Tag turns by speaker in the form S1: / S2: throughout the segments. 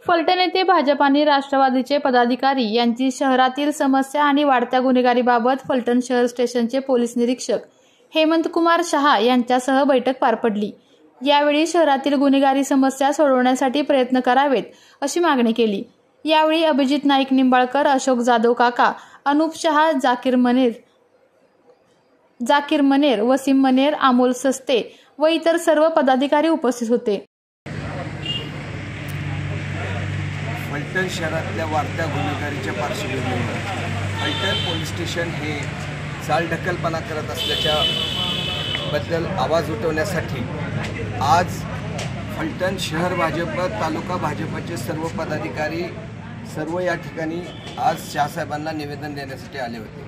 S1: फलटण येथे भाजप आणि राष्ट्रवादीचे पदाधिकारी यांची शहरातील समस्या आणि वाढत्या गुन्हेगारीबाबत फलटण शहर स्टेशनचे पोलीस निरीक्षक हेमंतकुमार शहा यांच्यासह बैठक पार पडली। यावेळी शहरातील गुन्हेगारी समस्या सोडवण्यासाठी प्रयत्न करावेत अशी मागणी केली। यावेळी अभिजित नाईक निंबाळकर, अशोक जाधव काका, अनुप शहा, जाकीर मनेर, वसीम मनेर, अमोल सस्ते व इतर सर्व पदाधिकारी उपस्थित होते।
S2: फलटण शहरातल्या वाढत्या गुन्हेगारीच्या पार्श्वभूमीवर फलटण पोलीस स्टेशन हे चालढकलपणा करत असल्याच्या बद्दल आवाज उठवण्यासाठी आज फलटण शहर भाजप, तालुका भाजपचे सर्व पदाधिकारी सर्व या ठिकाणी आज शहासाहेबांना निवेदन देण्यासाठी आले होते।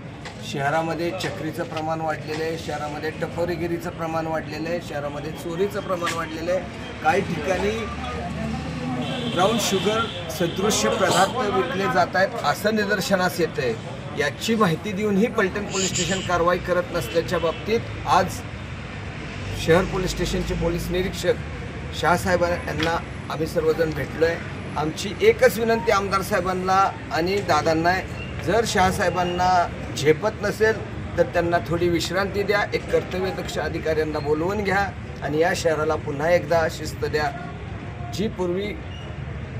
S2: शहरामध्ये चक्रीचं प्रमाण वाढलेलं आहे, शहरामध्ये टपोरीगिरीचं प्रमाण वाढलेलं आहे, शहरामध्ये चोरीचं प्रमाण वाढलेलं आहे। काही ठिकाणी ब्राऊन शुगर सदृश्य पदार्थ विकले जात आहेत असं निदर्शनास येतं आहे। याची माहिती देऊनही फलटण पोलीस स्टेशन कारवाई करत नसल्याच्या बाबतीत आज शहर पोलीस स्टेशनचे पोलीस निरीक्षक शहासाहेब यांना आम्ही सर्वजण भेटलो आहे। आमची एकच विनंती आमदार साहेबांना आणि दादांना आहे, जर शहासाहेबांना झेपत नसेल तर त्यांना थोडी विश्रांती द्या, एक कर्तव्यदक्ष अधिकाऱ्यांना बोलवून घ्या आणि या शहराला पुन्हा एकदा शिस्त द्या। जी पूर्वी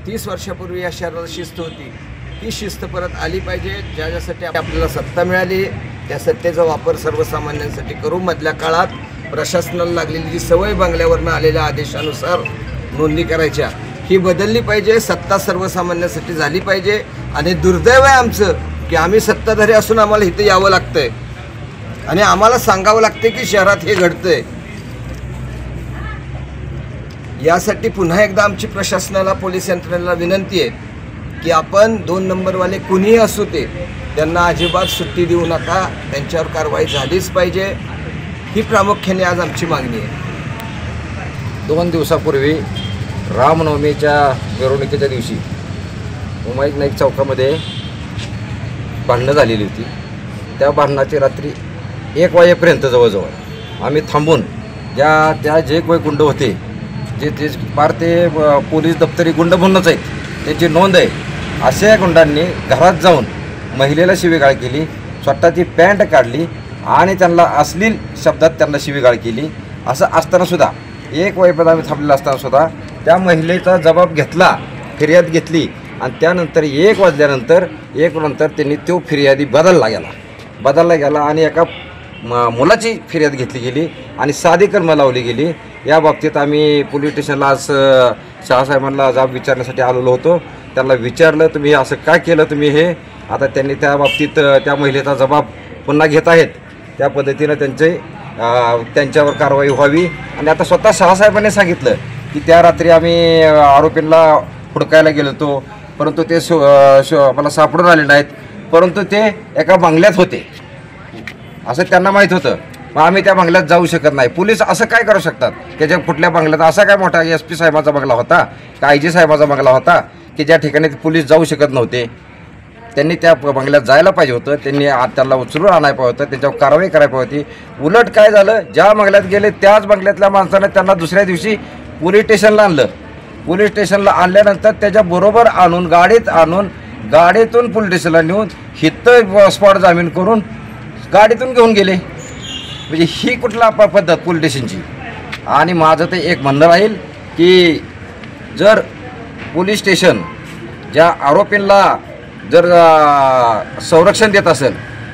S2: 30 वर्षापूर्वी या शहराला शिस्त होती ती शिस्त परत आली पाहिजे। ज्यासाठी आपल्याला सत्ता मिळाली त्या सत्तेचा वापर सर्वसामान्यांसाठी करू। मधल्या काळात प्रशासनाला लागलेली जी सवय बंगल्यावरनं आलेल्या आदेशानुसार नोंदणी करायच्या ही बदलली पाहिजे। सत्ता सर्वसामान्यांसाठी झाली पाहिजे आणि दुर्दैव आहे आमचं की आम्ही सत्ताधारी असून आम्हाला इथे यावं लागतंय आणि आम्हाला सांगावं लागतंय की शहरात हे घडतंय। यासाठी पुन्हा एकदा आमची प्रशासनाला, पोलीस यंत्रणेला विनंती आहे की आपण 2 नंबरवाले कुणीही असू ते त्यांना अजिबात सुट्टी देऊ नका, त्यांच्यावर कारवाई झालीच पाहिजे, ही प्रामुख्याने आज आमची मागणी आहे।
S3: 2 दिवसापूर्वी रामनवमीच्या मिरवणुकीच्या दिवशी उमाईक नाईक चौकामध्ये भांडणं झालेली होती। त्या भांडणाची रात्री 1 वाजेपर्यंत जवळजवळ आम्ही थांबून त्या जे काही गुंड होते ते पार ते पोलीस दप्तरी गुंड म्हणूनच आहेत, त्याची नोंद आहे। अशा गुंडांनी घरात जाऊन महिलेला शिवीगाळ केली, स्वतःची पॅन्ट काढली आणि त्यांना अश्लील शब्दात त्यांना शिवीगाळ केली। असं असतानासुद्धा 1 वाजेपर्यंत आम्ही थांबलेलं असतानासुद्धा त्या महिलेचा जबाब घेतला, फिर्याद घेतली आणि त्यानंतर 1 वाजल्यानंतर नंतर त्यांनी तो फिर्यादी बदलला गेला आणि एका मुलाची फिर्याद घेतली गेली आणि साधी कलम लावली गेली। या बाबतीत आम्ही पोलीस स्टेशनला आज शहासाहेबांना जाब विचारण्यासाठी आलेलो होतो। त्यांना विचारलं, तुम्ही असं काय केलं तुम्ही हे? आता त्यांनी त्या बाबतीत त्या महिलेचा जबाब पुन्हा घेत आहेत। त्या पद्धतीनं त्यांच्यावर कारवाई व्हावी आणि आता स्वतः शहासाहेबांनी सांगितलं की त्या रात्री आम्ही आरोपींना हुडकायला गेलो होतो, परंतु ते मला सापडून आले नाहीत, परंतु ते एका बंगल्यात होते असं त्यांना माहीत होतं। मग आम्ही त्या बंगल्यात जाऊ शकत नाही। पोलीस असं काय करू शकतात? त्याच्या कुठल्या बंगल्यात असा काय मोठा SP साहेबाचा बंगला होता का IG साहेबाचा बंगला होता की ज्या ठिकाणी पोलीस जाऊ शकत नव्हते? त्यांनी त्या बंगल्यात जायला पाहिजे होतं, त्यांनी त्यांना उचलून आणायला पाहिजे होतं, त्यांच्यावर कारवाई करायला पाहिजे होती। उलट काय झालं, ज्या बंगल्यात गेले त्याच बंगल्यातल्या माणसानं त्यांना दुसऱ्या दिवशी पोलीस स्टेशनला आणलं। पोलीस स्टेशनला आणल्यानंतर त्याच्याबरोबर गाडीतून पोलीस स्टेशनला नेऊन हिथं स्पॉट जामीन करून गाडीतून घेऊन गेले। म्हणजे ही कुठला पद्धत पोलीस स्टेशनची? आणि माझं ते एक म्हणणं राहील की जर पोलीस स्टेशन ज्या आरोपींना जर संरक्षण देत असेल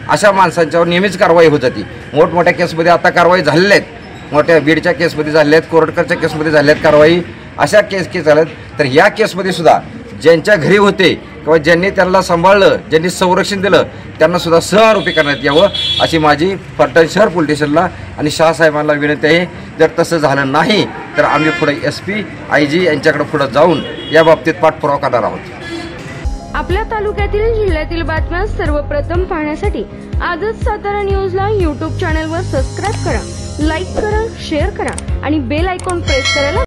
S3: अशा माणसांच्यावर नेहमीच कारवाई होत जाते। मोठमोठ्या केसमध्ये आता कारवाई झालेल्या आहेत, मोठ्या बीडच्या केसमध्ये झालेल्या आहेत, कोरटकरच्या केसमध्ये झालेल्या आहेत कारवाई। अशा केस झाल्यात तर या केसमध्ये सुद्धा ज्यांच्या घरी होते किंवा ज्यांनी त्यांना सांभाळलं, ज्यांनी संरक्षण दिलं त्यांना सुद्धा सहआरोपी करण्यात यावं अशी माझी फलटण शहर पोलीस स्टेशनला आणि शहासाहेबांना विनंती आहे। जर तसं झालं नाही तर आम्ही पुढे SP, IG यांच्याकडे पुढे जाऊन या बाबतीत पाठपुरावा करणार आहोत।
S4: आपल्या तालुक्यातील जिल्ह्यातील बातम्या सर्वप्रथम पाहण्यासाठी आजच सातारा न्यूजला YouTube चॅनलवर सबस्क्राईब करा, लाईक करा, शेअर करा आणि बेल आयकॉन प्रेस करायला